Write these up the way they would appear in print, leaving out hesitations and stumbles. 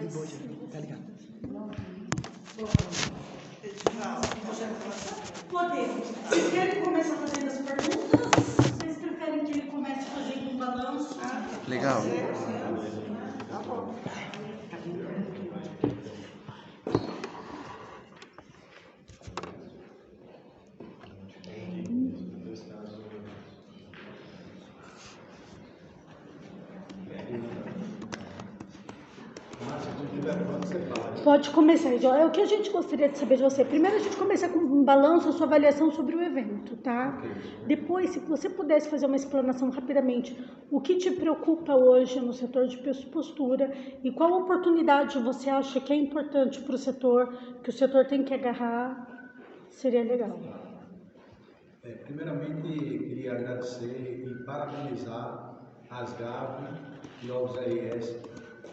vai ser. Tá ligado? Podemos. Vocês querem começar fazendo as perguntas? Vocês preferem que ele comece fazendo um balanço? Legal. Tá bom. Pode começar, Jó. O que a gente gostaria de saber de você? Primeiro a gente começa com um balanço, a sua avaliação sobre o evento, tá? Depois, se você pudesse fazer uma explanação rapidamente, o que te preocupa hoje no setor de postura e qual oportunidade você acha que é importante para o setor, que o setor tem que agarrar, seria legal. Primeiramente, queria agradecer e parabenizar as Gavi e os AES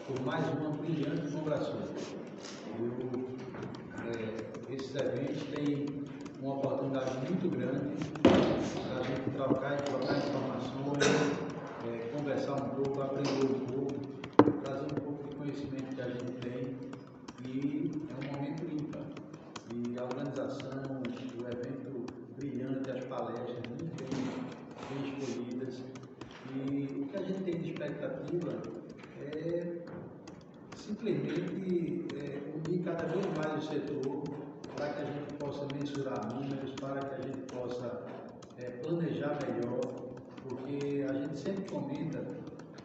por mais uma brilhante congregação. Esses eventos têm uma oportunidade muito grande para a gente trocar informações, conversar um pouco, aprender um pouco, trazer um pouco de conhecimento que a gente tem, e é um momento ímpar. E a organização, o evento brilhante, as palestras muito bem escolhidas, e o que a gente tem de expectativa é simplesmente unir cada vez mais o setor para que a gente possa mensurar números, para que a gente possa planejar melhor, porque a gente sempre comenta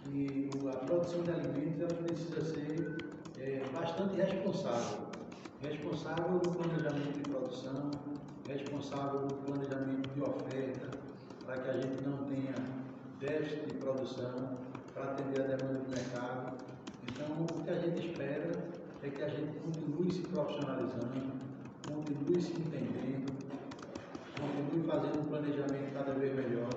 que a produção de alimentos ela precisa ser bastante responsável no planejamento de produção, responsável no planejamento de oferta, para que a gente não tenha déficit de produção, para atender a demanda do mercado. Então, o que a gente espera é que a gente continue se profissionalizando, continue se entendendo, continue fazendo um planejamento cada vez melhor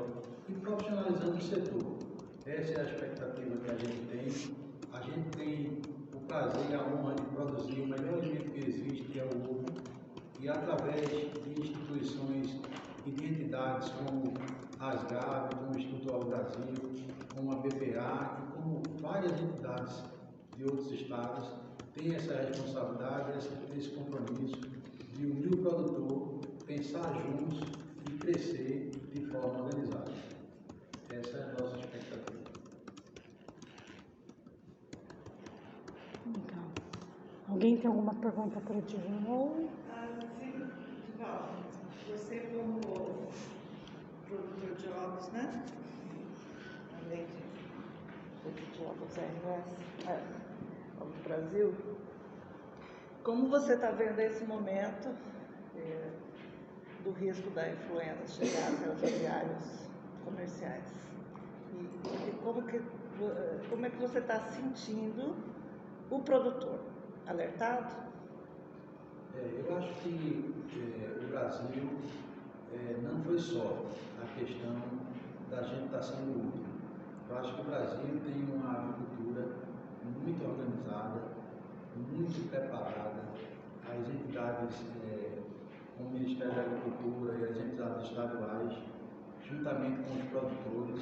e profissionalizando o setor. Essa é a expectativa que a gente tem. A gente tem o prazer e a honra de produzir o melhor alimento que existe, que é o ovo, e através de instituições e de entidades como a ASGAB, como o Instituto Ovo Brasil, como a BPA e como várias entidades de outros estados, tem essa responsabilidade, esse compromisso de unir o produtor, pensar juntos e crescer de forma organizada. Essa é a nossa expectativa. Legal. Alguém tem alguma pergunta para o Dijon? Sim, Dival, você como produtor de ovos, né? Além de ovos RS, Ovo Brasil, como você está vendo esse momento do risco da influenza chegar pelos aviários comerciais? E como é que você está sentindo o produtor? Alertado? Eu acho que o Brasil não foi só a questão da gente estar sendo útil. Eu acho que o Brasil tem uma agricultura muito organizada, muito preparada. As entidades, como o Ministério da Agricultura e as entidades estaduais, juntamente com os produtores,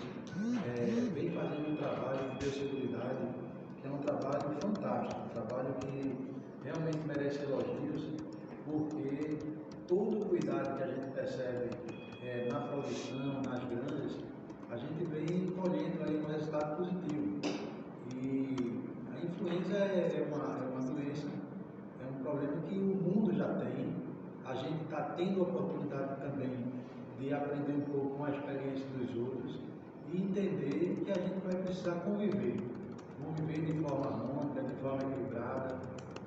vem fazendo um trabalho de biosseguridade, que é um trabalho fantástico, um trabalho que realmente merece elogios, porque todo o cuidado que a gente percebe na produção, nas granjas, a gente vem colhendo aí um resultado positivo. E a influenza é uma doença, é um problema que o mundo já tem. A gente está tendo a oportunidade também de aprender um pouco com a experiência dos outros e entender que a gente vai precisar conviver de forma harmônica, de forma equilibrada,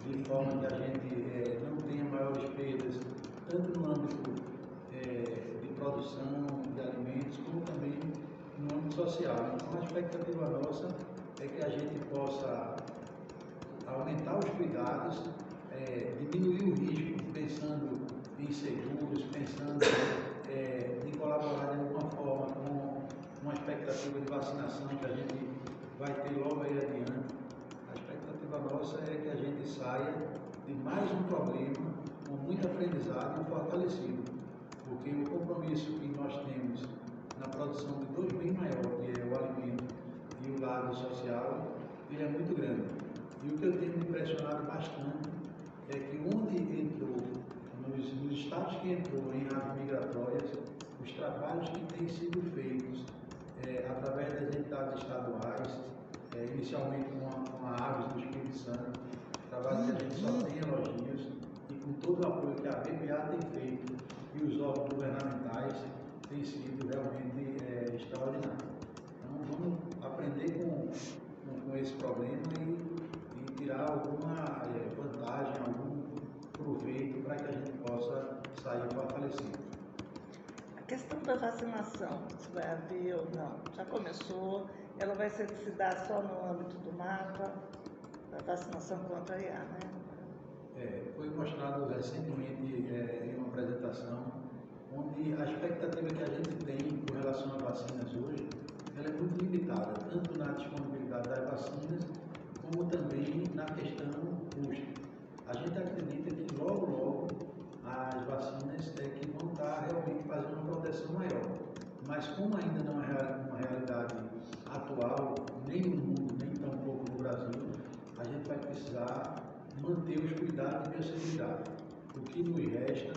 de forma que a gente não tenha maiores perdas, tanto no âmbito de produção de alimentos, como também no âmbito social. Então, a expectativa nossa é que a gente possa aumentar os cuidados, diminuir o risco, pensando em seguros, pensando em colaborar de alguma forma com uma expectativa de vacinação que a gente vai ter logo aí adiante. A expectativa nossa é que a gente saia de mais um problema com muito aprendizado e fortalecido, porque o compromisso que nós temos na produção de dois bem maior, que é o alimento e o lado social, ele é muito grande. E o que eu tenho me impressionado inicialmente com a Aves do Espírito Santo, trabalho que a gente só tem elogios, e com todo o apoio que a BPA tem feito e os órgãos governamentais tem sido realmente extraordinário. Então, vamos aprender com esse problema e tirar alguma vantagem, algum proveito para que a gente possa sair fortalecido. A questão da vacinação, se vai haver ou não, já começou, ela vai se dar só no âmbito do mapa, a vacinação contra a IA, né? Foi mostrado recentemente em uma apresentação onde a expectativa que a gente tem com relação a vacinas hoje, ela é muito limitada, tanto na disponibilidade das vacinas, como também na questão custo. A gente acredita que logo as vacinas que vão estar realmente fazendo uma proteção maior. Mas como ainda não é uma realidade atual, nem no mundo, nem tampouco no Brasil, a gente vai precisar manter os cuidados de biosseguridade. O que nos resta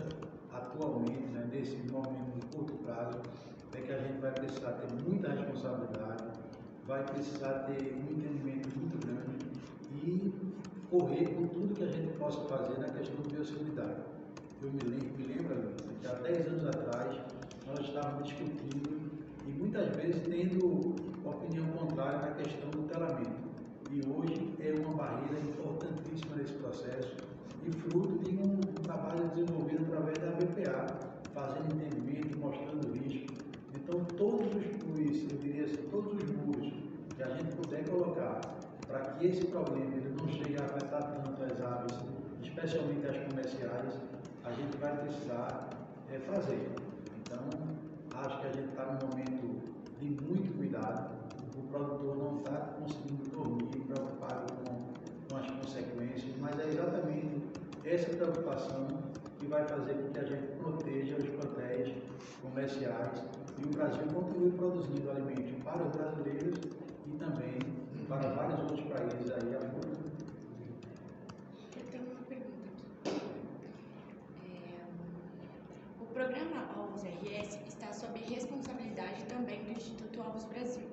atualmente, né, nesse momento de curto prazo, é que a gente vai precisar ter muita responsabilidade, vai precisar ter um entendimento muito grande e correr por tudo que a gente possa fazer na questão de biosseguridade. Eu me lembro que há 10 anos atrás nós estávamos discutindo e muitas vezes tendo opinião contrária na questão do telamento. E hoje é uma barreira importantíssima nesse processo e fruto de um trabalho desenvolvido através da BPA, fazendo entendimento, mostrando o risco. Então, todos os muros que a gente puder colocar para que esse problema ele não chegue a afetar tanto as aves, especialmente as comerciais, a gente vai precisar fazer. Então, acho que a gente está num momento de muito cuidado. O produtor não está conseguindo dormir, preocupado com as consequências, mas é exatamente essa preocupação que vai fazer com que a gente proteja os papéis comerciais e o Brasil continue produzindo alimentos para os brasileiros e também para vários outros países aí a mundo. Eu tenho uma pergunta aqui. O programa Ovos RS está sob responsabilidade também do Instituto Ovos Brasil.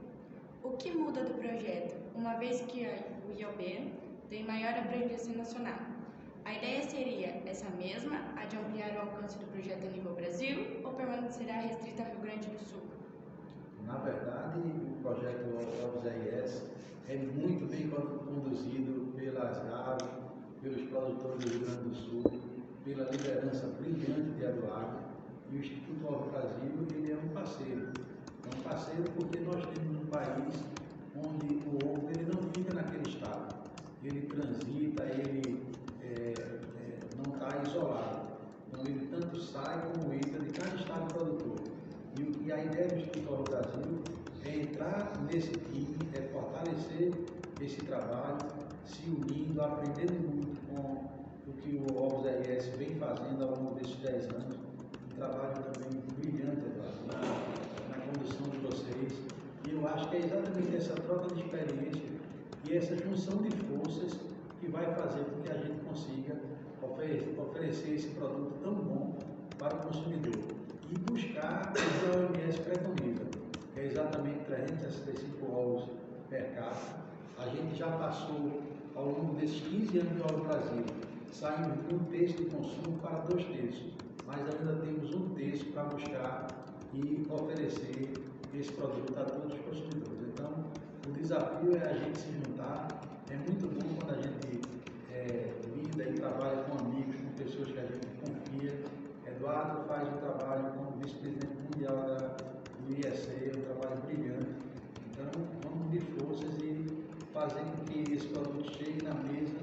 O que muda do projeto, uma vez que o IOB tem maior abrangência nacional? A ideia seria essa mesma, a de ampliar o alcance do projeto a nível Brasil, ou permanecerá restrita ao Rio Grande do Sul? Na verdade, o projeto Ovos RS é muito bem conduzido pelas GAVs, pelos produtores do Rio Grande do Sul, pela liderança brilhante de Eduardo, e o Instituto Ovos Brasil ele é um parceiro. É um parceiro porque nós temos um país onde o ovo ele não fica naquele estado, ele transita, ele não está isolado. Então ele tanto sai como entra de cada estado produtor. E a ideia do Instituto Ovos Brasil é entrar nesse time, é fortalecer esse trabalho, se unindo, aprendendo muito com o que o Ovos RS vem fazendo ao longo desses 10 anos. Um trabalho também brilhante, na condução de vocês. E eu acho que é exatamente essa troca de experiência e essa junção de forças que vai fazer com que a gente consiga oferecer esse produto tão bom para o consumidor e buscar o que a OMS preconiza, que é exatamente 365 ovos per capita. A gente já passou, ao longo desses 15 anos de Ovos Brasil, saindo de 1/3 de consumo para 2/3, mas ainda temos 1/3 para buscar e oferecer esse produto a todos os consumidores. Então, o desafio é a gente se juntar. É muito bom quando a gente lida e trabalha com amigos, com pessoas que a gente confia. Eduardo faz um trabalho como vice-presidente mundial do IEC, um trabalho brilhante. Então, vamos unir forças e fazer com que esse produto chegue na mesa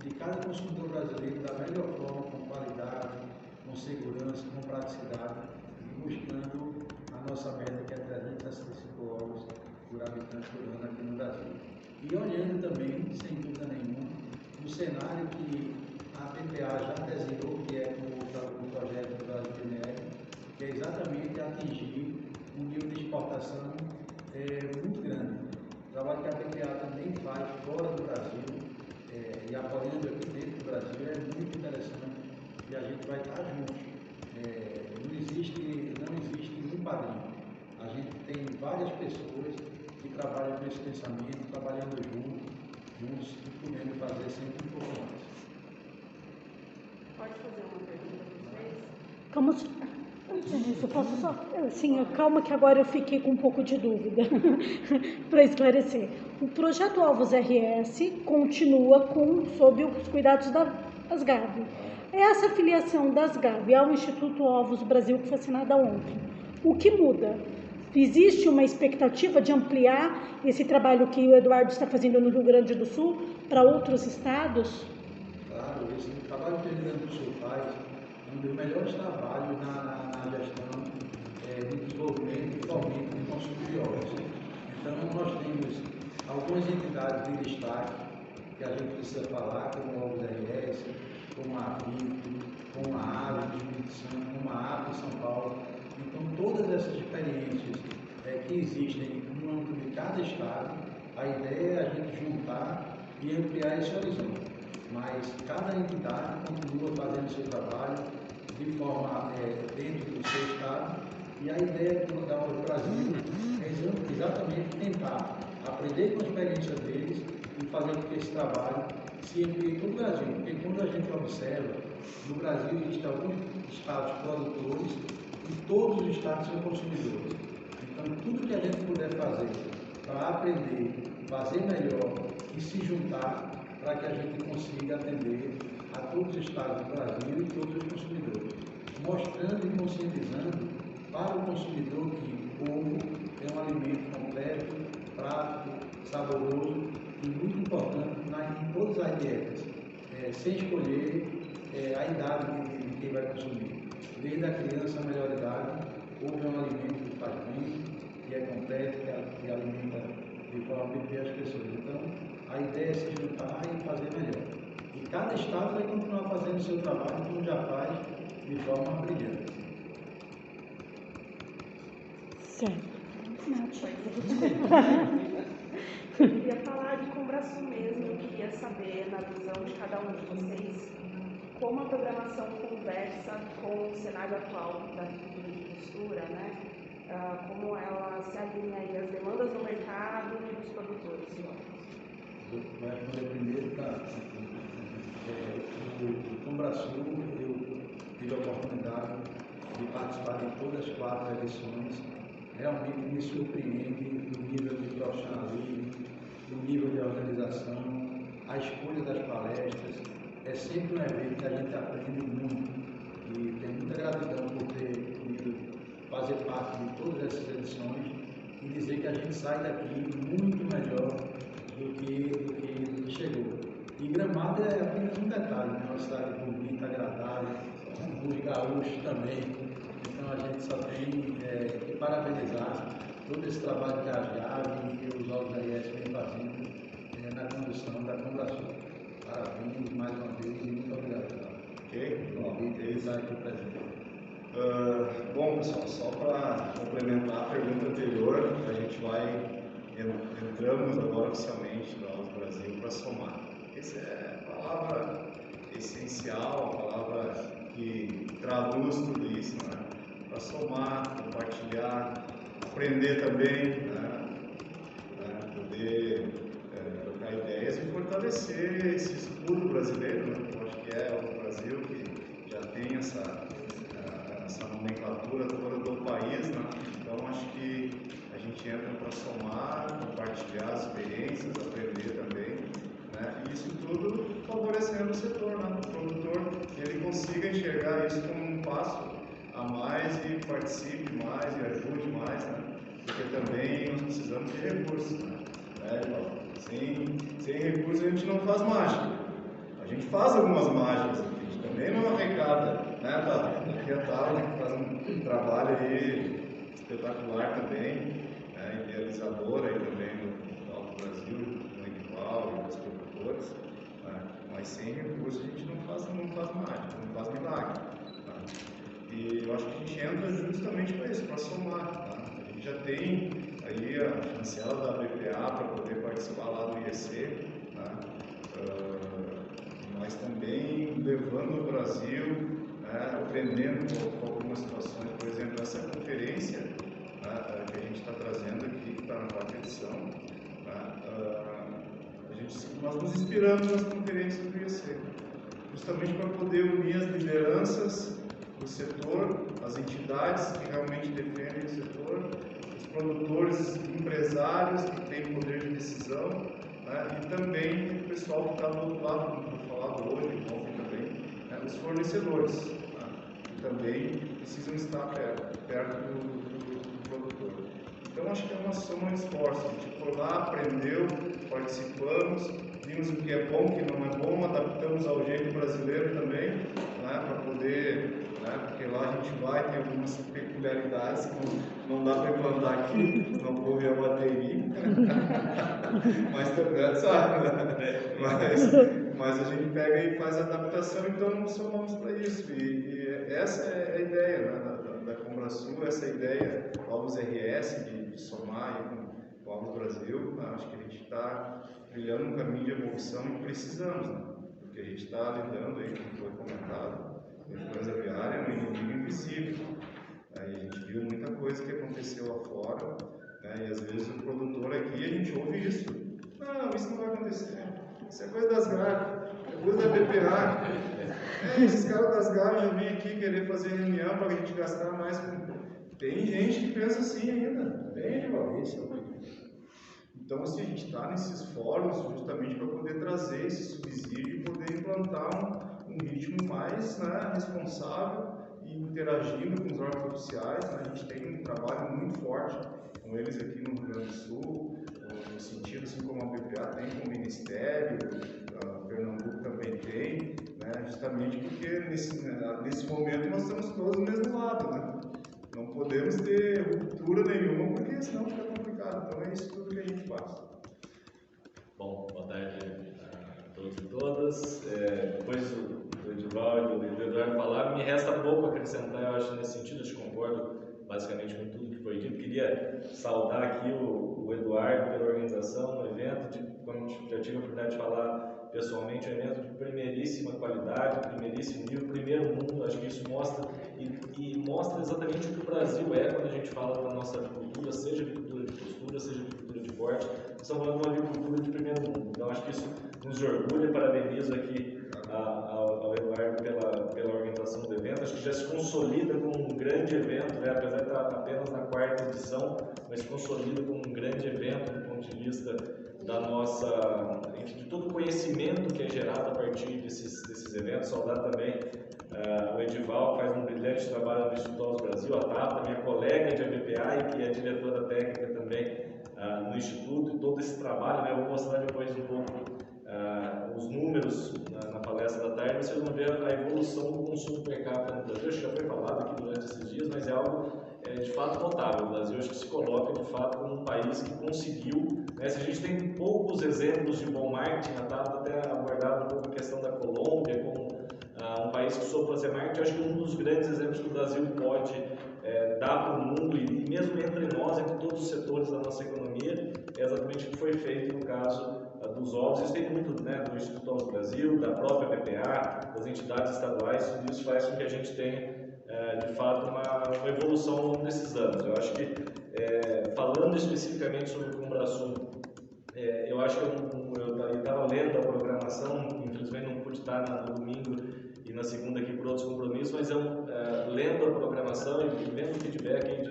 de cada consumidor brasileiro da melhor forma, com qualidade, com segurança, com praticidade, e buscando a nossa meta, que é 365 ovos por habitante por ano aqui no Brasil. E olhando também, sem dúvida nenhuma, no cenário que a BPA já desenhou, que é o projeto do Brasil BNR, que é exatamente atingir um nível de exportação muito grande. O trabalho que a BPA também faz fora do Brasil e apoiando aqui dentro do Brasil é muito interessante e a gente vai estar juntos. Não existe um padrinho. A gente tem várias pessoas que trabalham com esse pensamento, trabalhando junto, fazer sempre um pouco mais. Pode fazer uma pergunta para vocês? Como antes disso, eu posso só. Sim, calma que agora eu fiquei com um pouco de dúvida para esclarecer. O projeto Alvos RS continua sob os cuidados das Gavi. Essa filiação das Gavi ao Instituto Alvos Brasil, que foi assinada ontem, o que muda? Existe uma expectativa de ampliar esse trabalho que o Eduardo está fazendo no Rio Grande do Sul para outros estados? Claro, esse trabalho que o Rio Grande do Sul faz é um dos melhores trabalhos na gestão de desenvolvimento e fomento de consumo de ovos. Então, nós temos algumas entidades de destaque que a gente precisa falar, como a Alvos RS, como a AVIP, como a AVE de Espírito Santo, como a AVE de São Paulo. Então, todas essas experiências que existem no âmbito de cada estado, a ideia é a gente juntar e ampliar esse horizonte. Mas cada entidade continua fazendo seu trabalho de forma dentro do seu estado, e a ideia da Alvos Brasil é exatamente tentar aprender com a experiência deles e fazer com que esse trabalho se amplie em todo o Brasil. Porque quando a gente observa, no Brasil existem alguns estados produtores e todos os estados são consumidores. Então, tudo que a gente puder fazer para aprender, fazer melhor e se juntar para que a gente consiga atender a todos os estados do Brasil e todos os consumidores, mostrando e conscientizando para o consumidor que o ovo é um alimento completo, prático, saboroso e muito importante em todas as dietas, sem escolher a idade de quem vai consumir. Desde a criança à melhor idade, ovo é um alimento que faz bem, que é completo, que alimenta de forma a as pessoas. Então, a ideia é se juntar e fazer melhor. E cada estado vai continuar fazendo o seu trabalho, como já faz, de forma brilhante. Certo. Eu queria falar de Combrasul mesmo, eu queria saber, na visão de cada um de vocês, como a programação conversa com o cenário atual da agricultura de mistura, né? Como ela se alinha aí às demandas do mercado e dos produtores. Vou responder primeiro, tá? O Combrasul, eu tive a oportunidade de participar de todas as 4 edições. Realmente me surpreende o nível de profissionalismo, o nível de organização, a escolha das palestras. É sempre um evento que a gente aprende muito e tenho muita gratidão por ter podido fazer parte de todas essas edições e dizer que a gente sai daqui muito melhor do que chegou. E Gramado é apenas um detalhe, né? Uma cidade bonita, agradável, os gaúchos também. Então a gente só tem que parabenizar todo esse trabalho que a Gavi e os Alvos RS vêm fazendo na condução da Combrasul. Parabéns mais uma vez e muito obrigado. Ok? Convite e estar aqui presente. Bom, pessoal, só para complementar a pergunta anterior, a gente entramos agora oficialmente no Alvos Brasil para somar. Essa é a palavra essencial, a palavra que traduz tudo isso, né? Para somar, compartilhar, aprender também, né? Poder trocar ideias e fortalecer esse escudo brasileiro, né? Eu acho que é o Brasil que já tem essa nomenclatura toda do país, né? Então acho que a gente entra para somar, compartilhar experiências, aprender também, né? E isso tudo favorecendo o setor, né? O produtor, que ele consiga enxergar isso como um passo a mais e participe mais e ajude mais, né? Porque também nós precisamos de recursos, né? Sem recursos a gente não faz mágica. A gente faz algumas mágicas aqui, a gente também não arrecada, né, Tá? Aqui a Tala faz um trabalho aí espetacular também, né, idealizador aí também do Alvos Brasil, do Igual e dos produtores, né? Mas sem recursos a gente não faz mágica, não faz milagre. Tá? E eu acho que a gente entra justamente para isso, para somar. Tá? A gente já tem aí a chancela da BPA para poder participar lá do IEC, tá? Mas também levando o Brasil, né, aprendendo com algumas situações. Por exemplo, essa conferência, né, que a gente está trazendo aqui, que está na 4ª edição, né, a gente se nós nos inspiramos nas conferências do IEC, justamente para poder unir as lideranças do setor, as entidades que realmente defendem o setor, os produtores, empresários que têm poder de decisão, né, e também o pessoal que está do outro lado, como foi falado hoje, ontem também, né, os fornecedores, né, que também precisam estar perto do produtor. Então, acho que é uma soma de esforços. A gente foi lá, aprendeu, participamos, vimos o que é bom, o que não é bom, adaptamos ao jeito brasileiro também, né, para poder, né, porque lá a gente vai, tem algumas peculiaridades que não dá para implantar aqui, não vou ver a bateria, mas também, sabe, né? Mas a gente pega e faz a adaptação, então somamos para isso. E essa é a ideia, né, da Combrasul, essa é a ideia do Ovos RS, de somar com o Ovos Brasil. Acho que a gente está trilhando um caminho de evolução e precisamos, né? Porque a gente está lidando aí, como foi comentado, a influenza aviária é um inimigo invisível. Aí a gente viu muita coisa que aconteceu lá fora, né? E às vezes o produtor aqui, a gente ouve isso. Não, isso não vai acontecer. Isso é coisa das GAR, é coisa da BPA. Esses caras das GAR já vêm aqui querer fazer reunião para a gente gastar mais. Tem gente que pensa assim ainda. Tem, então, assim, a gente está nesses fóruns justamente para poder trazer esse subsídio e poder implantar um ritmo mais, né, responsável e interagindo com os órgãos oficiais. Né? A gente tem um trabalho muito forte com eles aqui no Rio Grande do Sul, no sentido, assim como a BPA tem com o Ministério, Pernambuco também tem, né? Justamente porque nesse momento nós estamos todos do mesmo lado, né? Não podemos ter ruptura nenhuma, porque senão fica complicado. Então é isso tudo que a gente faz. Bom, boa tarde a todos e todas. Depois do Edival e do Eduardo falaram, me resta pouco acrescentar, eu acho, nesse sentido. Eu concordo basicamente com tudo que foi dito. Queria saudar aqui o Eduardo pela organização do evento, como já tive a oportunidade de falar pessoalmente, um evento de primeiríssima qualidade, primeiríssimo nível, primeiro mundo. Acho que isso mostra e mostra exatamente o que o Brasil é quando a gente fala da nossa agricultura, seja agricultura de postura, seja agricultura de corte. Estamos falando de uma agricultura de primeiro mundo. Então acho que isso nos orgulha. Parabenizo aqui ao Eduardo pela organização do evento. Acho que já se consolida como um grande evento, né? Apesar de estar apenas na 4ª edição, mas se consolida como um grande evento do ponto de vista da nossa, de todo o conhecimento que é gerado a partir desses eventos. Saudar também o Edival, que faz um brilhante trabalho no Instituto Ovos Brasil, a Tabata, minha colega de ABPA e que é diretora técnica também no Instituto, e todo esse trabalho, né? Eu vou mostrar depois um pouco os números na palestra da tarde. Vocês vão ver a evolução do consumo per capita no Brasil. Acho que já foi falado aqui durante esses dias, mas é algo de fato notável. O Brasil acho que se coloca de fato como um país que conseguiu, né? Se a gente tem poucos exemplos de bom marketing, a Tabata até abordado um pouco a questão da Colômbia como um país que soube fazer marketing. Acho que um dos grandes exemplos que o Brasil pode dar para o mundo e mesmo entre nós, entre todos os setores da nossa economia, é exatamente o que foi feito no caso dos ovos. Isso tem muito, né, do Instituto Ovos Brasil, da própria BPA, das entidades estaduais. Tudo isso faz com que a gente tenha de fato uma evolução ao longo desses anos. Eu acho que falando especificamente sobre o Combrasul, eu acho que eu estava lendo a programação, infelizmente não pude estar no domingo e na segunda aqui por outros compromissos, mas lendo a programação e vendo o feedback aí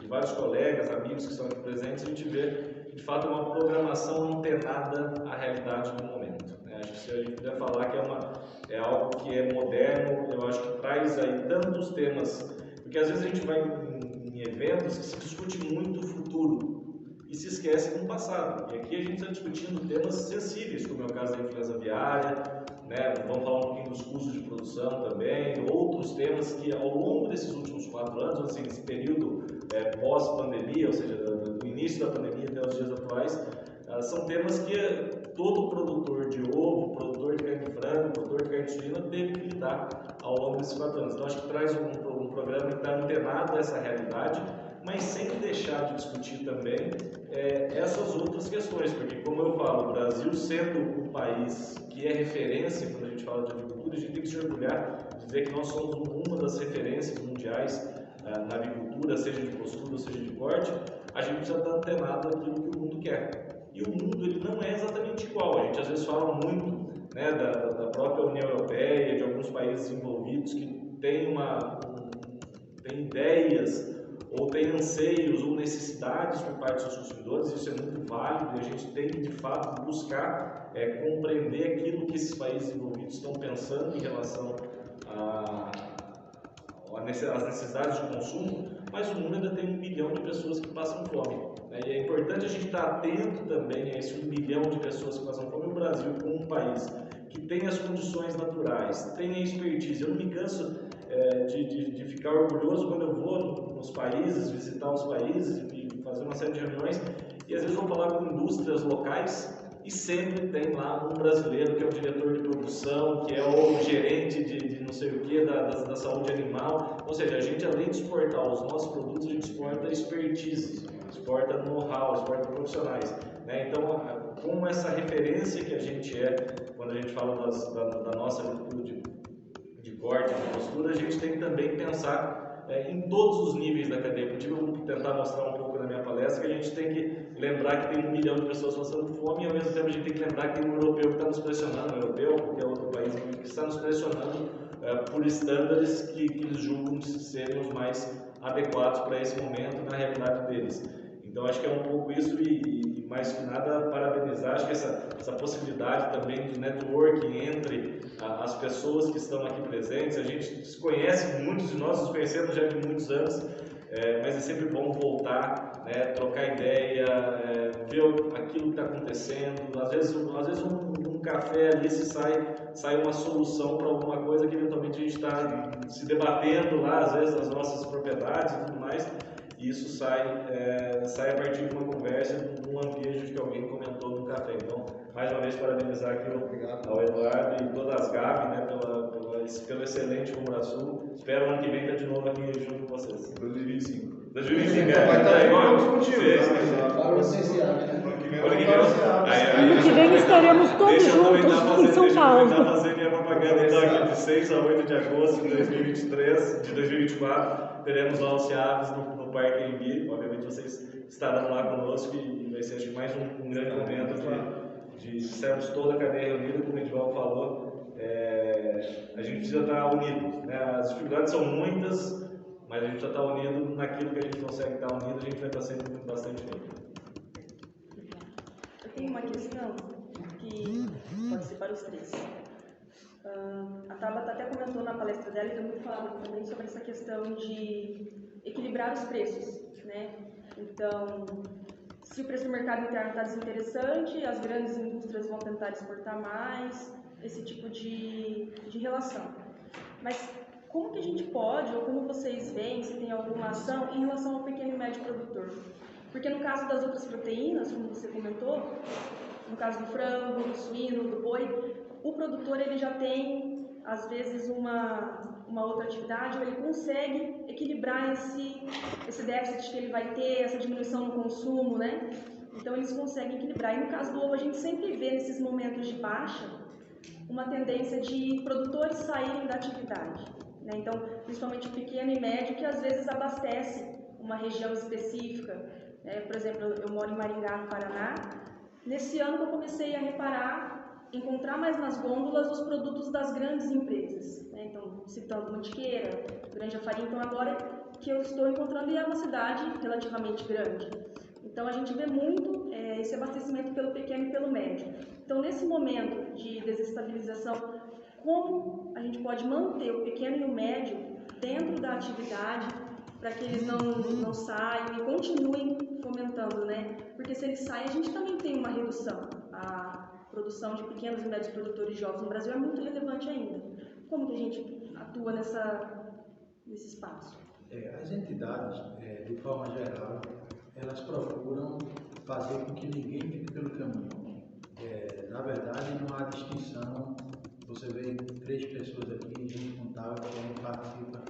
de vários colegas, amigos que estão aqui presentes, a gente vê de fato uma programação antenada à realidade do momento. Né? Acho que se a gente puder falar que é algo que é moderno, eu acho que traz aí tantos temas, porque às vezes a gente vai em eventos que se discute muito o futuro e se esquece do passado. E aqui a gente está discutindo temas sensíveis, como é o caso da influenza aviária, né? Vamos falar um pouquinho dos custos de produção também, outros temas que ao longo desses últimos 4 anos, assim, esse período pós-pandemia, ou seja, do início da pandemia até os dias atuais, são temas que todo produtor de ovo, produtor de carne de frango, produtor de carne de suína teve que lidar ao longo desses 4 anos. Então acho que traz um programa que está antenado a essa realidade, mas sem deixar de discutir também essas outras questões, porque, como eu falo, o Brasil sendo um país que é referência quando a gente fala de agricultura, a gente tem que se orgulhar de dizer que nós somos uma das referências mundiais na agricultura, seja de postura, seja de corte. A gente precisa estar antenado àquilo que o mundo quer. E o mundo ele não é exatamente igual. A gente às vezes falam muito, né, da própria União Europeia, de alguns países envolvidos que têm ideias ou têm anseios ou necessidades por parte dos seus consumidores. Isso é muito válido e a gente tem que, de fato, buscar compreender aquilo que esses países envolvidos estão pensando em relação às necessidades de consumo, mas o mundo ainda tem 1 bilhão de pessoas que passam fome, né? E é importante a gente estar atento também a esse 1 bilhão de pessoas que passam fome. O Brasil, como um país que tem as condições naturais, tem a expertise, eu não me canso de ficar orgulhoso quando eu vou nos países, visitar os países e fazer uma série de reuniões, e às vezes vou falar com indústrias locais e sempre tem lá um brasileiro que é o diretor de produção, que é o gerente de não sei o que, da saúde animal. Ou seja, a gente, além de exportar os nossos produtos, a gente exporta expertise, exporta know-how, exporta profissionais, né? Então, com essa referência que a gente quando a gente fala da nossa atitude de corte, de postura, a gente tem que também pensar em todos os níveis da cadeia produtiva. Eu vou tentar mostrar um pouco na minha palestra que a gente tem que lembrar que tem 1 milhão de pessoas passando fome, e ao mesmo tempo a gente tem que lembrar que tem um europeu que está nos pressionando, que é outro país que está nos pressionando por estándares que eles julgam serem os mais adequados para esse momento na realidade deles. Então acho que é um pouco isso e mais que nada parabenizar. Acho que essa possibilidade também de networking entre as pessoas que estão aqui presentes. A gente se conhece, muitos de nós nos conhecemos já de muitos anos, mas é sempre bom voltar, né, trocar ideia, ver aquilo que está acontecendo. Às vezes um café ali sai uma solução para alguma coisa que eventualmente a gente está se debatendo lá, às vezes nas nossas propriedades e tudo mais. E isso sai a partir de uma conversa, de um lampejo que alguém comentou no café. Então, mais uma vez, parabenizar aqui ao Eduardo e todas as Gabi, né, pelo excelente Cobrasul. Espero ano que vem estar de novo aqui junto com vocês. 2025. 2025, vai estar igual contigo. Para o essencial, né? Ano que vem estaremos todos juntos em São Paulo. Deixa eu fazer minha propaganda então aqui de 6 a 8 de agosto de 2024, teremos lá o CIAVES no Parque Embi. Obviamente vocês estarão lá conosco e vai ser, acho que, mais um grande momento de sermos toda a cadeia reunida, como o Edivaldo falou. A gente precisa estar unido, né? As dificuldades são muitas, mas a gente precisa estar unido naquilo que a gente consegue estar unido. A gente vai estar sempre bastante unido. Eu tenho uma questão que pode ser para os três. A Tabata até comentou na palestra dela e eu muito falado também sobre essa questão de equilibrar os preços, né? Então, se o preço do mercado interno está desinteressante, as grandes indústrias vão tentar exportar mais, esse tipo de relação. Mas como que a gente pode, ou como vocês veem, se tem alguma ação em relação ao pequeno e médio produtor? Porque no caso das outras proteínas, como você comentou, no caso do frango, do suíno, do boi, o produtor ele já tem, às vezes, uma outra atividade, ou ele consegue equilibrar esse déficit que ele vai ter, essa diminuição no consumo, né? Então, eles conseguem equilibrar. E no caso do ovo, a gente sempre vê, nesses momentos de baixa, uma tendência de produtores saírem da atividade, né? Então, principalmente o pequeno e médio, que às vezes abastece uma região específica. Por exemplo, eu moro em Maringá, no Paraná. Nesse ano que eu comecei a encontrar mais nas gôndolas os produtos das grandes empresas, né? Então, citando Mantiqueira, Granja Farinha. Então, agora que eu estou encontrando, e é uma cidade relativamente grande. Então, a gente vê muito esse abastecimento pelo pequeno e pelo médio. Então, nesse momento de desestabilização, como a gente pode manter o pequeno e o médio dentro da atividade para que eles não saiam e continuem fomentando, né? Porque se eles saem, a gente também tem uma redução. A produção de pequenos e médios produtores de ovos no Brasil é muito relevante ainda. Como que a gente atua nesse espaço? As entidades, de forma geral, elas procuram fazer com que ninguém fique pelo caminho. Na verdade, não há distinção. Você vê 3 pessoas aqui, gente contável, que a gente participa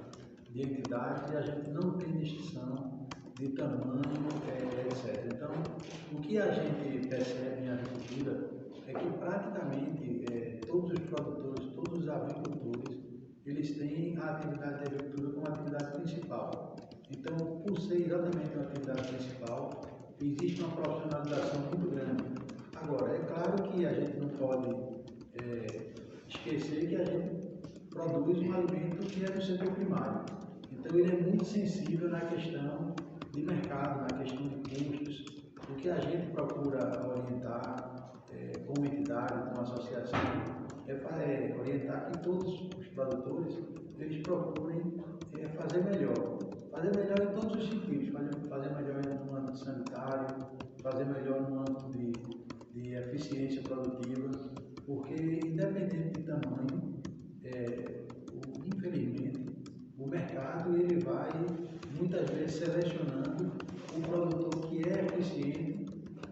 de entidades e a gente não tem distinção de tamanho, etc. Então, o que a gente percebe em agricultura é que praticamente todos os produtores, todos os agricultores, eles têm a atividade de agricultura como atividade principal. Então, por ser exatamente uma atividade principal, existe uma profissionalização muito grande. Agora, é claro que a gente não pode esquecer que a gente produz um alimento que é do setor primário. Então ele é muito sensível na questão de mercado, na questão de custos. O que a gente procura orientar como entidade, como associação, é orientar que todos os produtores eles procurem fazer melhor em todos os sentidos, fazer melhor no âmbito sanitário, fazer melhor no âmbito de eficiência produtiva, porque independente de tamanho, infelizmente, o mercado ele vai muitas vezes selecionando um produtor que é eficiente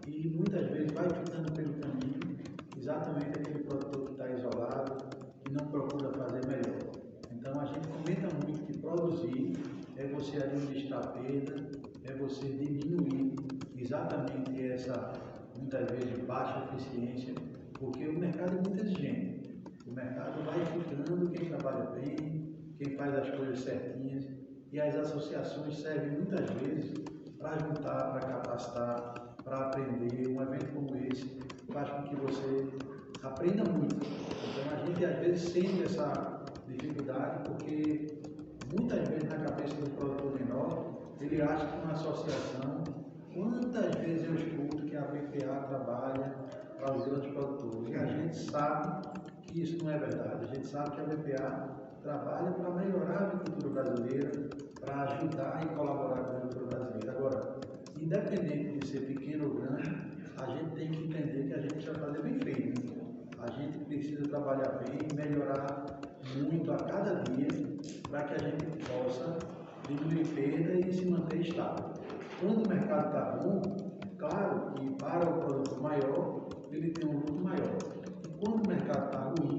e muitas vezes vai ficando pelo caminho exatamente aquele produtor que está isolado, que não procura fazer melhor. Então a gente comenta muito que produzir é você administrar a perda, é você diminuir exatamente essa, muitas vezes, baixa eficiência, porque o mercado é muito exigente. O mercado vai ficando quem trabalha bem, quem faz as coisas certinhas, e as associações servem muitas vezes para juntar, para capacitar, para aprender. Um evento como esse faz com que você aprenda muito. Então a gente às vezes sente essa dificuldade porque muitas vezes na cabeça do produtor menor ele acha que uma associação, quantas vezes eu escuto que a BPA trabalha para os grandes produtores, e a gente sabe que isso não é verdade. A gente sabe que a BPA trabalha para melhorar a agricultura brasileira, para ajudar e colaborar com a agricultura brasileira. Agora, independente de ser pequeno ou grande, a gente tem que entender que a gente vai fazer bem feito. A gente precisa trabalhar bem, melhorar muito a cada dia, para que a gente possa diminuir perda e se manter estável. Quando o mercado está bom, claro que para o produtor maior, ele tem um lucro maior. E quando o mercado está ruim,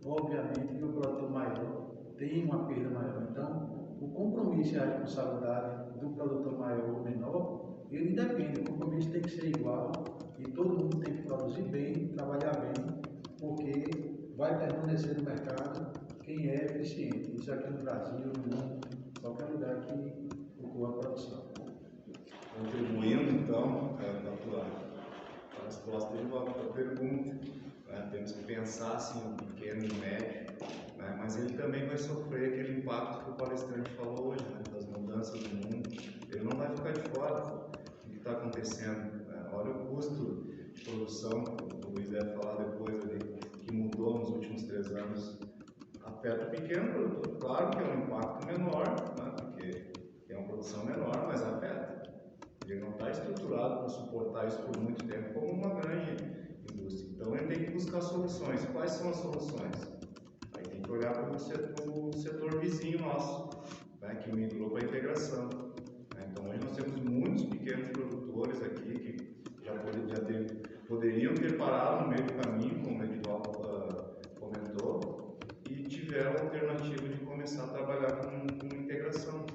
obviamente que o produtor maior tem uma perda maior. Então, o compromisso e a responsabilidade do produtor maior ou menor, ele depende. O compromisso tem que ser igual e todo mundo tem que produzir bem, trabalhar bem, porque vai permanecer no mercado quem é eficiente. Isso aqui no Brasil, no mundo, em qualquer lugar que ocorra a produção. Contribuindo, então, na tua resposta de uma pergunta, temos que pensar assim, no pequeno e médio, mas ele também vai sofrer aquele impacto que o palestrante falou hoje, das mudanças do mundo. Ele não vai ficar de fora do que está acontecendo. Olha o custo de produção, o Luiz deve falar depois ali, que mudou nos últimos 3 anos. Afeta o pequeno produtor. Claro que é um impacto menor, porque é uma produção menor, mas afeta. Ele não está estruturado para suportar isso por muito tempo como uma grande indústria. Então ele tem que buscar soluções. Quais são as soluções? Aí tem que olhar para o setor vizinho nosso, que migrou para a integração. Então hoje nós temos muitos pequenos produtores aqui que já poderiam ter parado no meio do caminho, como o Edival comentou, e tiveram a alternativa de começar a trabalhar com integração.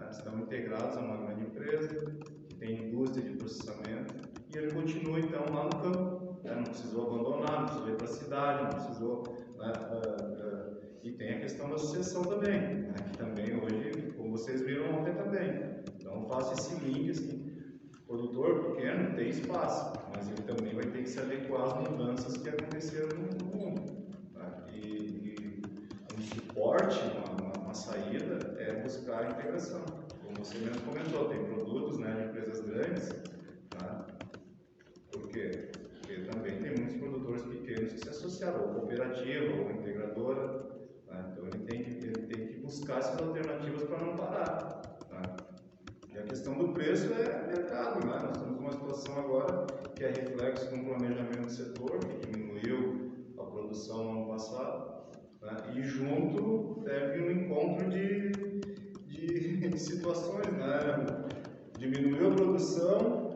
Estão integrados a uma grande empresa, tem indústria de processamento, e ele continua então lá no campo. Não precisou abandonar, não precisou ir para a cidade, não precisou. E tem a questão da sucessão também, que também hoje, como vocês viram ontem também. Então faço esse link assim. O produtor pequeno tem espaço, mas ele também vai ter que se adequar às mudanças que aconteceram no mundo. E um suporte, uma saída, é buscar a integração. Como você mesmo comentou, tem produtos de empresas grandes. Por quê? Porque também tem muitos produtores pequenos que se associaram, ou cooperativa, ou integradora. Então ele tem que buscar essas alternativas para não parar. E a questão do preço é mercado. Nós temos uma situação agora que é reflexo de um planejamento do setor, que diminuiu a produção no ano passado, e junto teve um encontro de situações. Diminuiu a produção,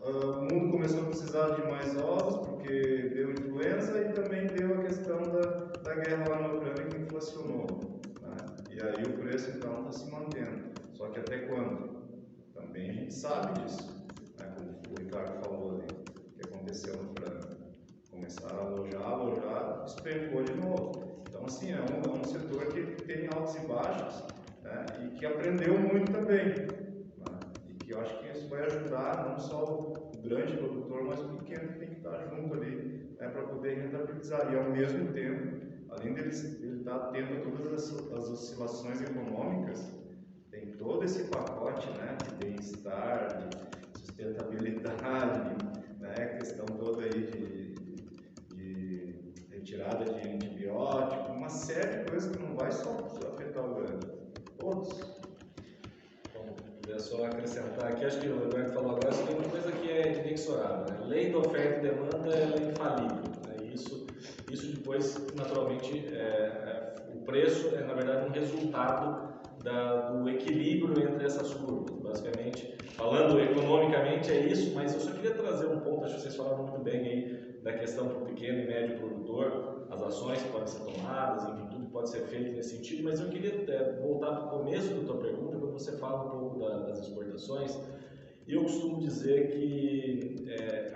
o mundo começou a precisar de mais ovos, porque deu influenza e também deu a questão da guerra lá na Ucrânia que inflacionou. E aí o preço então está se mantendo. Só que até quando? Também a gente sabe disso. Como o Ricardo falou ali, que aconteceu no Ucrânia. Começaram a alojar, despencou de novo. Então assim, é um setor que tem altos e baixos, e que aprendeu muito também. E que eu acho que isso vai ajudar não só o grande produtor, mas o pequeno que tem que estar junto ali para poder rentabilizar. E ao mesmo tempo, além dele estar atento a todas as oscilações econômicas, tem todo esse pacote, né, de bem-estar, de sustentabilidade, né, questão toda aí de retirada de antibiótico, uma série de coisas que não vai só afetar o grande, todos. É só acrescentar aqui, acho que o Eduardo falou agora, tem uma coisa que é inexorável, né? Lei da oferta e demanda é infalível, né? Isso depois, naturalmente, o preço é, na verdade, um resultado do equilíbrio entre essas curvas. Basicamente, falando economicamente é isso, mas eu só queria trazer um ponto, acho que vocês falaram muito bem aí da questão para o pequeno e médio produtor, as ações que podem ser tomadas, enfim, tudo pode ser feito nesse sentido, mas eu queria voltar para o começo da tua pergunta, quando você fala um pouco das exportações. Eu costumo dizer que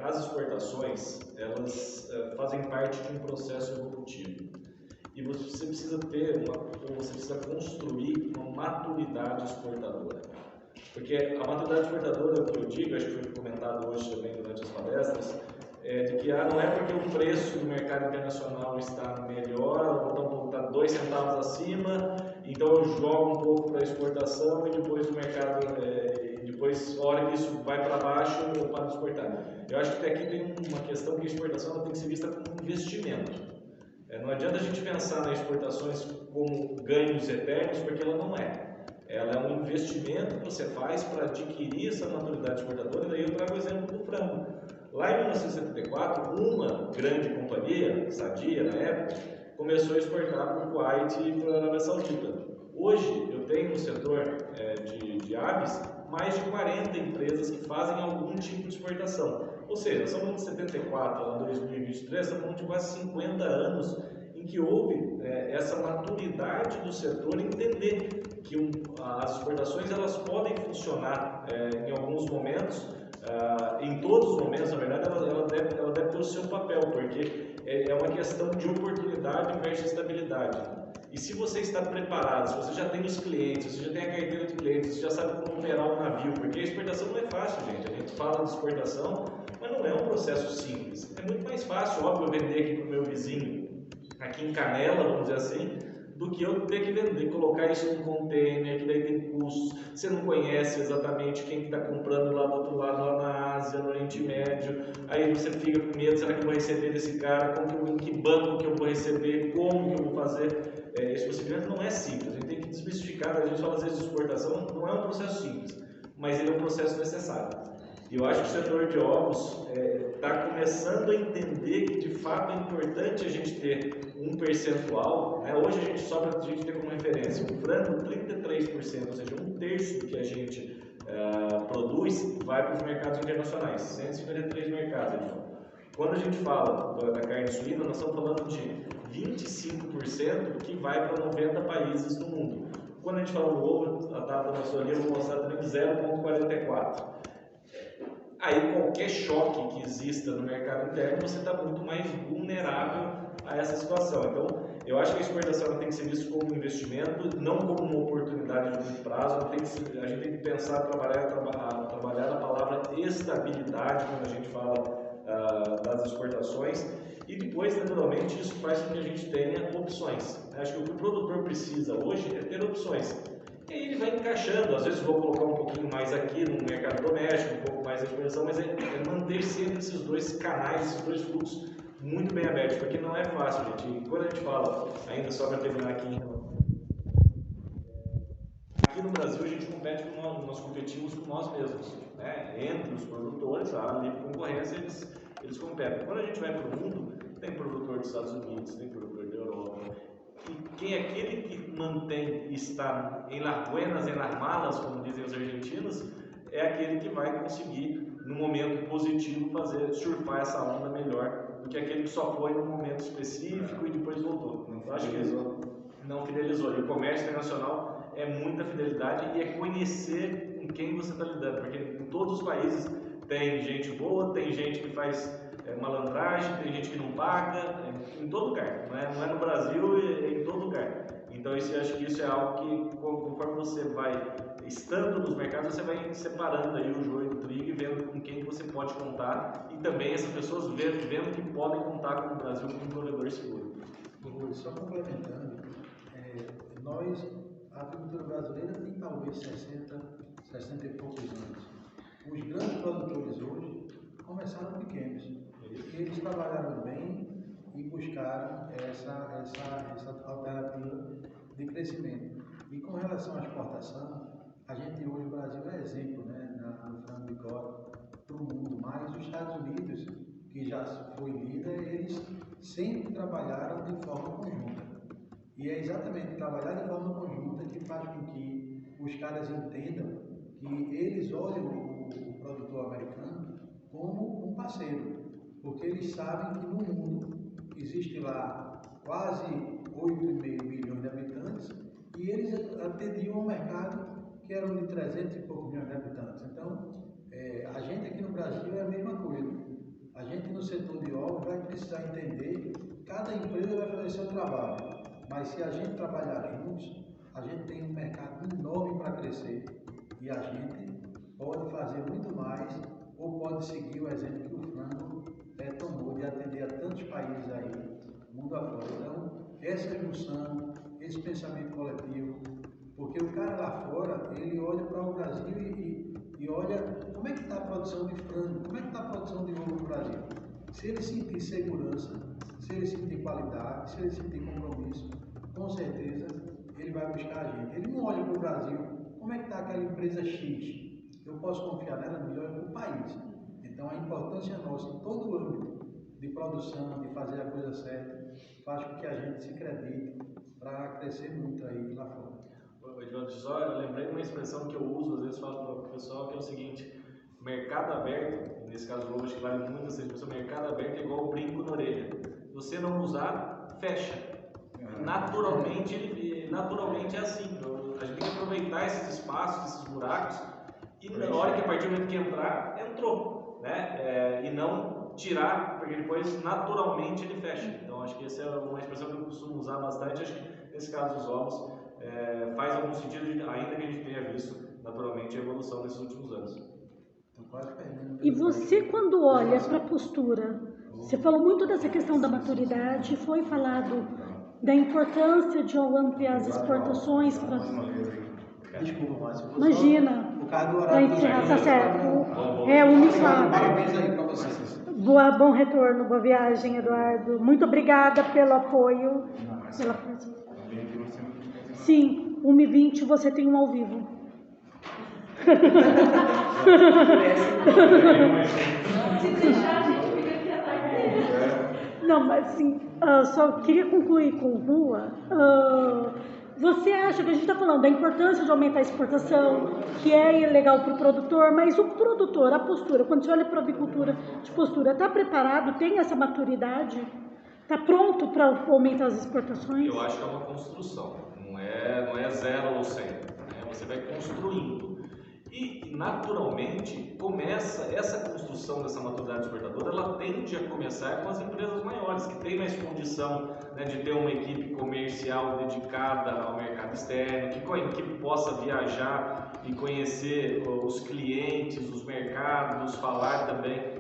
as exportações, elas fazem parte de um processo evolutivo. E você precisa você precisa construir uma maturidade exportadora. Porque a maturidade exportadora, o que eu digo, acho que foi comentado hoje também durante as palestras, de que não é porque o preço do mercado internacional está melhor, ou então está 2 centavos acima, então eu jogo um pouco para a exportação e depois o mercado, depois, a hora que isso vai para baixo, eu paro de exportar. Eu acho que aqui tem uma questão que a exportação ela tem que ser vista como um investimento. Não adianta a gente pensar nas exportações como ganhos eternos, porque ela não é. Ela é um investimento que você faz para adquirir essa maturidade exportadora, e daí eu trago o exemplo do frango. Lá em 1974, uma grande companhia, Sadia na época, começou a exportar para o Kuwait e para a Arábia Saudita. Hoje, eu tenho no setor de aves mais de 40 empresas que fazem algum tipo de exportação. Ou seja, nós estamos de 74 a 2023, estamos falando de quase 50 anos em que houve essa maturidade do setor entender que as exportações elas podem funcionar em alguns momentos, em todos os momentos, na verdade, ela deve ter o seu papel, porque é uma questão de oportunidade versus estabilidade. E se você está preparado, se você já tem os clientes, se você já tem a carteira de clientes, você já sabe como operar um navio, porque a exportação não é fácil, gente. A gente fala de exportação, mas não é um processo simples. É muito mais fácil, óbvio, eu vender aqui para o meu vizinho, aqui em Canela, vamos dizer assim, do que eu ter que vender, colocar isso num container, que daí tem custos, você não conhece exatamente quem está comprando lá do outro lado, lá na Ásia, no Oriente Médio, aí você fica com medo, será que eu vou receber desse cara, em que banco que eu vou receber, como que eu vou fazer, esse procedimento não é simples, a gente tem que desmistificar, a gente fala às vezes de exportação, não é um processo simples, mas ele é um processo necessário. E eu acho que o setor de ovos está começando a entender que de fato é importante a gente ter um percentual, né? Hoje a gente só para a gente ter como referência o frango, 33%, ou seja, 1/3 do que a gente produz vai para os mercados internacionais, 153 mercados. Então. Quando a gente fala da carne suína, nós estamos falando de 25% que vai para 90 países no mundo. Quando a gente fala do ovo, a data da sua linha eu vou mostrar também de 0,44. Aí qualquer choque que exista no mercado interno, você está muito mais vulnerável a essa situação. Então, eu acho que a exportação tem que ser vista como um investimento, não como uma oportunidade de curto prazo. A gente tem que pensar, trabalhar a palavra estabilidade quando a gente fala das exportações. E depois, naturalmente, isso faz com que a gente tenha opções. Acho que o que o produtor precisa hoje é ter opções. E aí ele vai encaixando, às vezes vou colocar um pouquinho mais aqui no mercado doméstico, um pouco mais de exportação, mas é manter sempre esses dois canais, esses dois fluxos muito bem abertos, porque não é fácil, gente. E quando a gente fala, ainda só para terminar aqui no Brasil a gente compete nós competimos com nós mesmos, né? Entre os produtores, a livre concorrência, eles competem. Quando a gente vai para o mundo, tem produtor dos Estados Unidos, tem produtor da Europa. E quem é aquele que mantém, está em las buenas, em las malas, como dizem os argentinos, é aquele que vai conseguir, no momento positivo, surfar essa onda melhor do que aquele que só foi num momento específico e depois voltou. Não fidelizou. Não fidelizou. E o comércio internacional é muita fidelidade e é conhecer com quem você está lidando, porque em todos os países tem gente boa, tem gente que faz malandragem, tem gente que não paga, em todo lugar, não é no Brasil, é em todo lugar. Então eu acho que isso é algo que, conforme você vai estando nos mercados, você vai separando aí o joio do trigo e vendo com quem que você pode contar, e também essas pessoas vendo que podem contar com o Brasil como um provedor seguro. Rui, só complementando, nós, a agricultura brasileira tem talvez 60 e poucos anos. Os grandes produtores hoje começaram pequenos. E eles trabalharam bem e buscaram essa alternativa de crescimento. E com relação à exportação, a gente hoje, o Brasil é exemplo, né, no frango de corte para o mundo, mas os Estados Unidos, que já foi líder, eles sempre trabalharam de forma conjunta. E é exatamente trabalhar de forma conjunta que faz com que os caras entendam que eles olham o produtor americano como um parceiro, porque eles sabem que no mundo existe lá quase 8,5 milhões de habitantes e eles atendiam um mercado que era de 300 e poucos milhões de habitantes. Então, a gente aqui no Brasil é a mesma coisa. A gente no setor de ovos vai precisar entender que cada empresa vai fazer seu trabalho, mas se a gente trabalhar juntos, a gente tem um mercado enorme para crescer e a gente pode fazer muito mais ou pode seguir o exemplo que o frango tomou de atender a tantos países aí, mundo afora. Então, essa junção, esse pensamento coletivo, porque o cara lá fora, ele olha para o Brasil e olha como é que está a produção de frango, como é que está a produção de ovo no Brasil. Se ele sentir segurança, se ele sentir qualidade, se ele sentir compromisso, com certeza ele vai buscar a gente. Ele não olha para o Brasil, como é que está aquela empresa X, eu posso confiar nela, melhor para o país. Então a importância nossa em todo o âmbito de produção, de fazer a coisa certa, faz com que a gente se acredite para crescer muito aí lá fora. Edvaldo, eu lembrei de uma expressão que eu uso, às vezes falo para o pessoal, que é o seguinte: mercado aberto, nesse caso o ovo, acho que vale muito essa expressão, mercado aberto é igual o brinco na orelha. Se você não usar, fecha. Naturalmente é assim. A gente tem que aproveitar esses espaços, esses buracos, e na hora que a partir do momento que entrar, entrou, né? E não tirar, porque depois naturalmente ele fecha. Então acho que essa é uma expressão que eu costumo usar bastante. Acho que nesse caso dos ovos faz algum sentido, ainda que a gente tenha visto naturalmente a evolução nesses últimos anos. E você, quando olha para a postura, você falou muito dessa questão da maturidade, foi falado da importância de ampliar as exportações para... Desculpa, Márcio. Imagina, para encerrar, tá certo. Parabéns aí para vocês. Bom retorno, boa viagem, Eduardo. Muito obrigada pelo apoio. Sim, 1h20 você tem um ao vivo. Se deixar, a gente fica aqui a tarde inteira. Não, mas assim, só queria concluir com o Rua. Você acha que a gente está falando da importância de aumentar a exportação, que é legal para o produtor, mas o produtor, a postura, quando você olha para a avicultura de postura, está preparado, tem essa maturidade? Está pronto para aumentar as exportações? Eu acho que é uma construção, não é 0 ou 100, né? Você vai construindo. E naturalmente começa essa construção dessa maturidade exportadora, ela tende a começar com as empresas maiores, que têm mais condição, né, de ter uma equipe comercial dedicada ao mercado externo, que possa viajar e conhecer os clientes, os mercados, falar também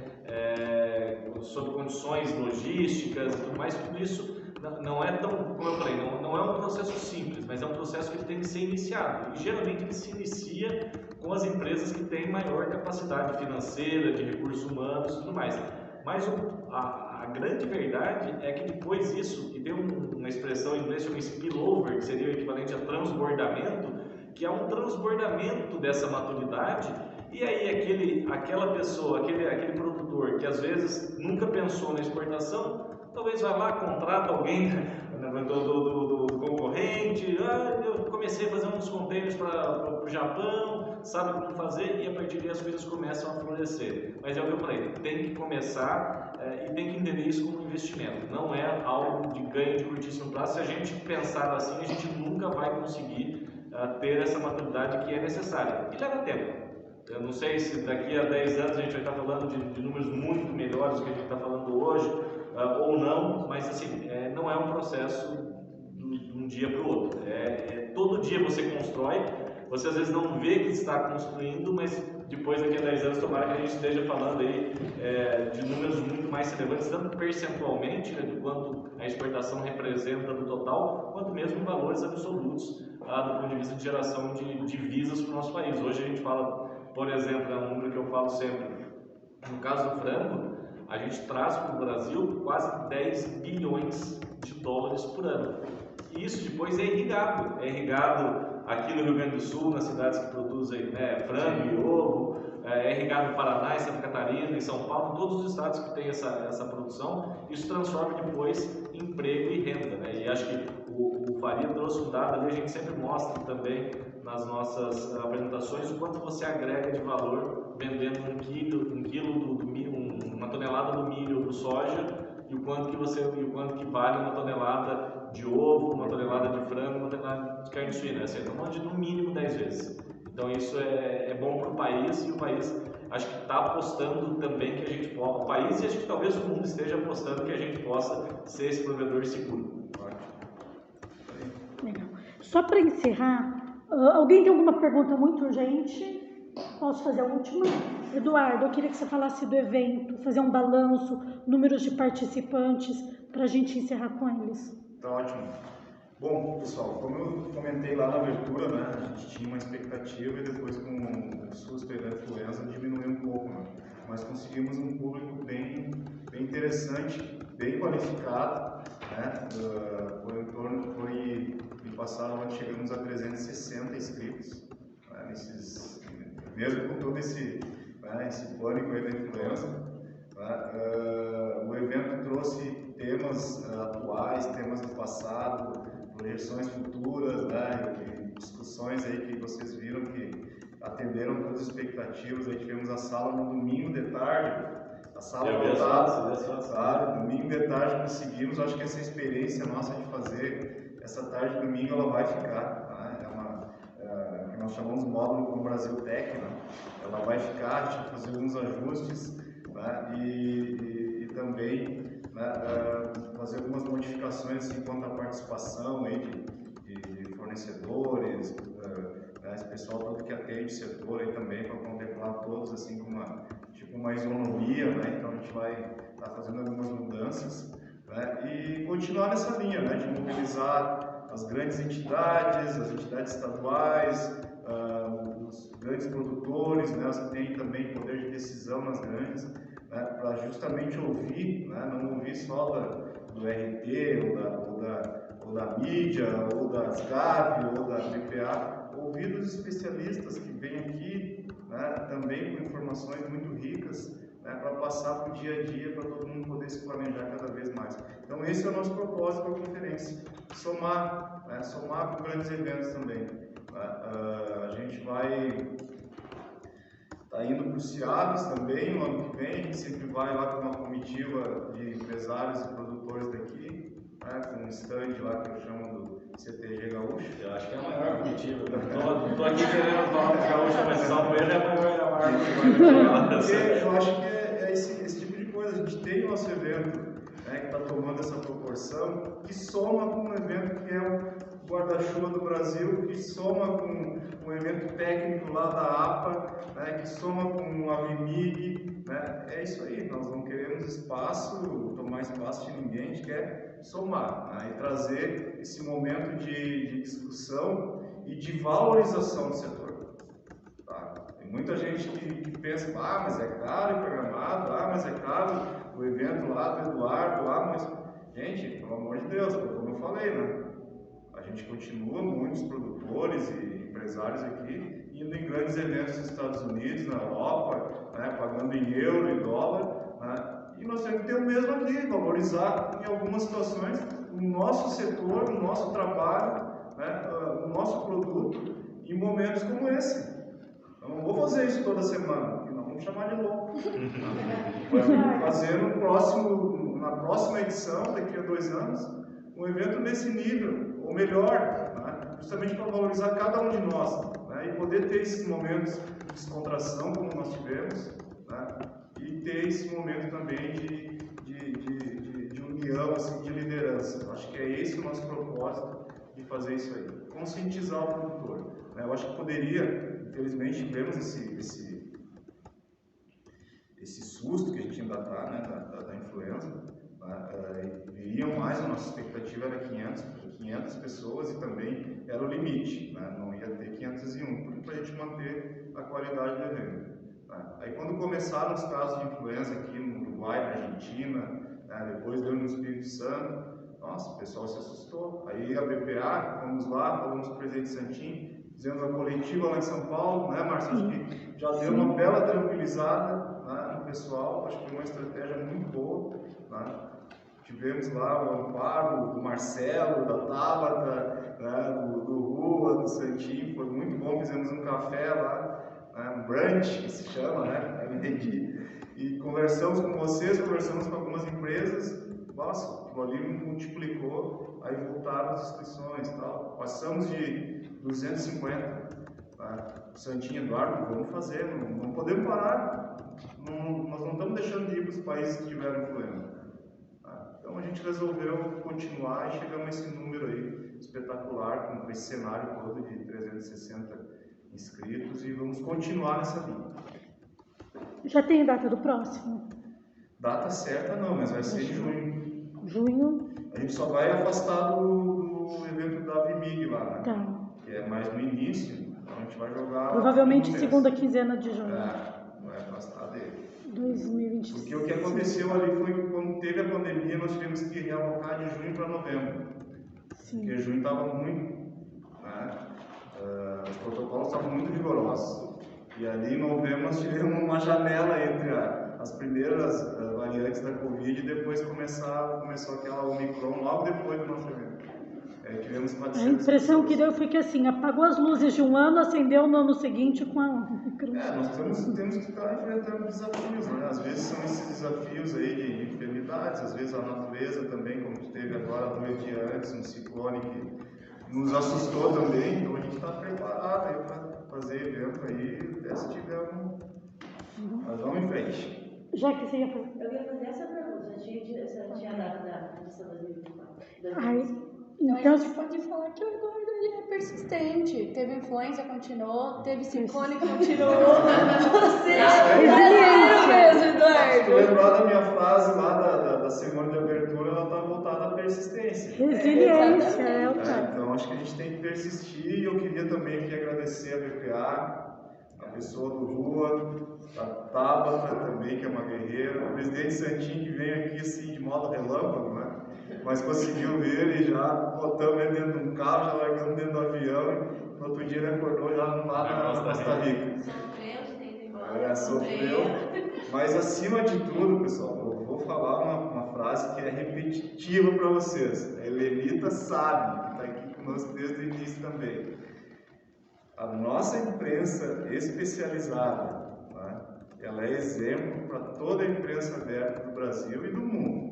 sobre condições logísticas e tudo mais. Tudo isso não é tão, como eu falei, não é um processo simples, mas é um processo que tem que ser iniciado. E geralmente ele se inicia com as empresas que têm maior capacidade financeira, de recursos humanos e tudo mais. Mas a grande verdade é que depois disso, e tem uma expressão em inglês chama spillover, que seria o equivalente a transbordamento, que é um transbordamento dessa maturidade. E aí aquela pessoa, aquele produtor que às vezes nunca pensou na exportação, talvez vá lá, contrata alguém do concorrente, eu comecei a fazer uns containers para o Japão, sabe como fazer, e a partir daí as coisas começam a florescer. Mas é o que eu falei, tem que começar e tem que entender isso como um investimento, não é algo de ganho de curtíssimo prazo. Se a gente pensar assim, a gente nunca vai conseguir ter essa maturidade que é necessária, e leva tempo. Eu não sei se daqui a 10 anos a gente vai estar falando de números muito melhores do que a gente está falando hoje, ou não, mas assim, não é um processo de um dia para o outro. Todo dia você constrói, você às vezes não vê que está construindo, mas depois, daqui a 10 anos, tomara que a gente esteja falando aí de números muito mais relevantes, tanto percentualmente, né, do quanto a exportação representa do total, quanto mesmo em valores absolutos, do ponto de vista de geração de divisas para o nosso país. Hoje a gente fala, por exemplo, é um número que eu falo sempre, no caso do frango, a gente traz para o Brasil quase 10 bilhões de dólares por ano. E isso depois é irrigado aqui no Rio Grande do Sul, nas cidades que produzem frango e ovo, é irrigado no Paraná, em Santa Catarina, em São Paulo, em todos os estados que têm essa produção. Isso transforma depois em emprego e renda, né? E acho que o Faria trouxe um dado ali, a gente sempre mostra também nas nossas apresentações o quanto você agrega de valor vendendo uma tonelada do milho ou do soja, e o quanto que vale uma tonelada de ovo, uma tonelada de frango, uma tonelada de carne suína. Assim, estamos falando de no mínimo 10 vezes. Então isso é bom para o país, e o país acho que está apostando também que a gente possa, o país, e acho que talvez o mundo esteja apostando que a gente possa ser esse provedor seguro. Legal. Só para encerrar, alguém tem alguma pergunta muito urgente? Posso fazer a última? Eduardo, eu queria que você falasse do evento, fazer um balanço, números de participantes, para a gente encerrar com eles. Tá ótimo. Bom, pessoal, como eu comentei lá na abertura, né, a gente tinha uma expectativa e depois com o susto da influenza diminuiu um pouco, né? Mas conseguimos um público bem interessante, bem qualificado, né? Em passado nós chegamos a 360 inscritos, né, mesmo com todo esse pânico aí da influenza. O evento trouxe temas atuais, temas do passado, projeções futuras, né, e discussões aí que vocês viram que atenderam todas as expectativas. Aí tivemos a sala no domingo de tarde, a sala lotada, domingo de tarde conseguimos. Acho que essa experiência nossa de fazer essa tarde de domingo, ela vai ficar, né? Que nós chamamos de módulo como Brasil Tech, né? Ela vai ficar, a gente vai fazer alguns ajustes, né? E também, né, fazer algumas modificações assim, quanto à participação aí de fornecedores, esse pessoal todo que atende o setor aí também, para contemplar todos assim com uma isonomia, né? Então a gente vai estar fazendo algumas mudanças, né? E continuar nessa linha, né, de mobilizar as grandes entidades, as entidades estaduais, os grandes produtores, né, os que têm também poder de decisão nas grandes, né, para justamente ouvir, né, não ouvir só do RT ou da mídia, ou das GAV, ou da BPA, ouvir dos especialistas que vêm aqui, né, também com informações muito ricas, né, para passar para o dia a dia, para todo mundo poder se planejar cada vez mais. Então esse é o nosso propósito com a conferência, somar, né, somar com grandes eventos também. A gente vai estar indo para o CIABS também no ano que vem. A gente sempre vai lá com uma comitiva de empresários e produtores daqui, né, com um stand lá que eu chamo do CTG Gaúcho. Eu acho que é a maior comitiva. Não estou aqui querendo falar do Gaúcho, mas só ele é a maior comitiva. Eu acho que é esse tipo de coisa. A gente tem o nosso evento, né, que está tomando essa proporção, que soma com um evento que é o guarda-chuva do Brasil, que soma com um evento técnico lá da APA, né, que soma com a Avimig, né? É isso aí, nós não queremos tomar espaço de ninguém, a gente quer somar, né, e trazer esse momento de discussão e de valorização do setor. Tá? Tem muita gente que pensa, mas é caro e programado, mas é caro o evento lá do Eduardo, mas, gente, pelo amor de Deus, como eu falei, né? A gente continua, muitos produtores e empresários aqui, indo em grandes eventos nos Estados Unidos, na Europa, né, pagando em euro e dólar, né, e nós temos que ter o mesmo aqui, valorizar em algumas situações o nosso setor, o nosso trabalho, né, o nosso produto, em momentos como esse. Eu não vou fazer isso toda semana, porque nós vamos chamar de louco. Vamos fazer na próxima edição, daqui a 2 anos, um evento desse nível, ou melhor, né? Justamente para valorizar cada um de nós, né? E poder ter esses momentos de descontração, como nós tivemos, né? E ter esse momento também de união, assim, de liderança. Eu acho que é esse o nosso propósito, de fazer isso aí, conscientizar o produtor. Né? Eu acho que poderia, infelizmente, tivemos esse susto que a gente ainda está, né, da influenza, né, viriam mais, a nossa expectativa era 500 pessoas e também era o limite, né, não ia ter 501, para a gente manter a qualidade do evento. Né. Aí quando começaram os casos de influenza aqui no Uruguai, na Argentina, né, depois deu no Espírito Santo, nossa, o pessoal se assustou. Aí a BPA, fomos lá, falamos com o presidente Santin, fizemos a coletiva lá em São Paulo, né, Márcio? Acho que já deu uma bela tranquilizada, né, no pessoal, acho que foi uma estratégia muito boa. Né? Tivemos lá o amparo do Marcelo, da Tabata, né, do Rua, do Santin, foi muito bom, fizemos um café lá, né, um brunch, que se chama, né, e conversamos com vocês, conversamos com algumas empresas, nossa, aquilo ali multiplicou, aí voltaram as inscrições e tal, passamos de 250, tá? Santinho, Eduardo, vamos fazer, não podemos parar, nós não estamos deixando de ir para os países que tiveram influenza. Tá? Então a gente resolveu continuar e chegamos a esse número aí espetacular, com esse cenário todo de 360 inscritos e vamos continuar nessa linha. Já tem data do próximo? Data certa não, mas vai ser em junho. Junho? A gente só vai afastar do evento da VMIG lá, né? Tá. Que é mais no início, então a gente vai jogar... Provavelmente segunda quinzena de junho. Vai afastar dele. 2025. Porque o que aconteceu ali foi que quando teve a pandemia, nós tivemos que realocar de junho para novembro. Sim. Porque junho estava muito... Né? Os protocolos estavam muito rigorosos. E ali em novembro nós tivemos uma janela entre as primeiras variantes da Covid e depois começou aquela Omicron logo depois do nosso evento. Tivemos 400 a impressão pessoas. que deu foi que assim, apagou as luzes de um ano, acendeu no ano seguinte com a Omicron. Nós temos que estar enfrentando desafios, né? Às vezes são esses desafios aí de enfermidades, às vezes a natureza também, como teve agora 2 dias antes, um ciclone que nos assustou também, então a gente está preparado aí para fazer evento aí, até se tiver Mas vamos em frente. Já que você ia fazer. Eu ia fazer essa pergunta, já tinha dado da edição 2024. Ai, então a gente pode falar que o Eduardo ele é persistente. Teve influenza, continuou. Teve ciclone, continuou. Você é mesmo, Eduardo. Se lembrar da minha frase lá da semana de abertura, ela está voltada à persistência. Resiliência, é o cara. Então acho que a gente tem que persistir e eu queria também aqui agradecer a BPA, a pessoa do Rua, a Tabata também, que é uma guerreira, o presidente Santin, que veio aqui assim de modo relâmpago, né? Mas conseguiu ver e já botamos ele dentro de um carro, já largamos dentro do avião e no outro dia ele acordou já lá na Costa Rica. Sofreu. Mas acima de tudo, pessoal, eu vou falar uma frase que é repetitiva para vocês. A Helenita sabe, que está aqui conosco desde o início também. A nossa imprensa especializada, né, ela é exemplo para toda a imprensa aberta do Brasil e do mundo.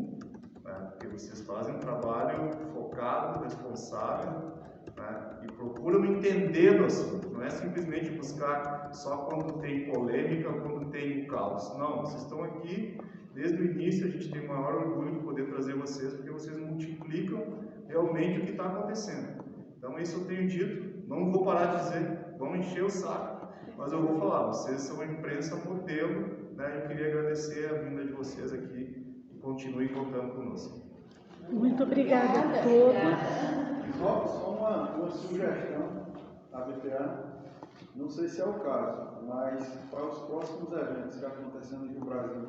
Porque vocês fazem um trabalho focado, responsável, né, e procuram entender o assunto. Não é simplesmente buscar só quando tem polêmica, quando tem caos. Não, vocês estão aqui desde o início. A gente tem o maior orgulho de poder trazer vocês, porque vocês multiplicam realmente o que está acontecendo. Então, isso eu tenho dito, não vou parar de dizer, vão encher o saco, mas eu vou falar, vocês são a imprensa modelo, né? Eu queria agradecer a vinda de vocês aqui. Continue contando conosco. Muito obrigada a todos. Só uma sugestão à BPA, não sei se é o caso, mas para os próximos eventos que acontecendo aqui no Brasil,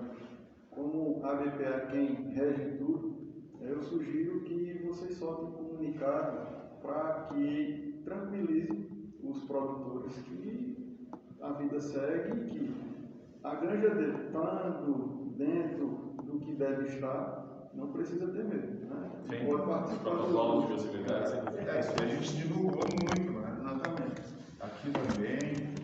como a BPA é quem rege tudo, eu sugiro que vocês soltem um comunicado para que tranquilize os produtores que a vida segue, que a granja dele estando dentro do que deve estar, não precisa ter medo, né? Sim. Pode participar Protocolo de biosseguridade. Isso a gente divulgou muito, né? Exatamente. Aqui também.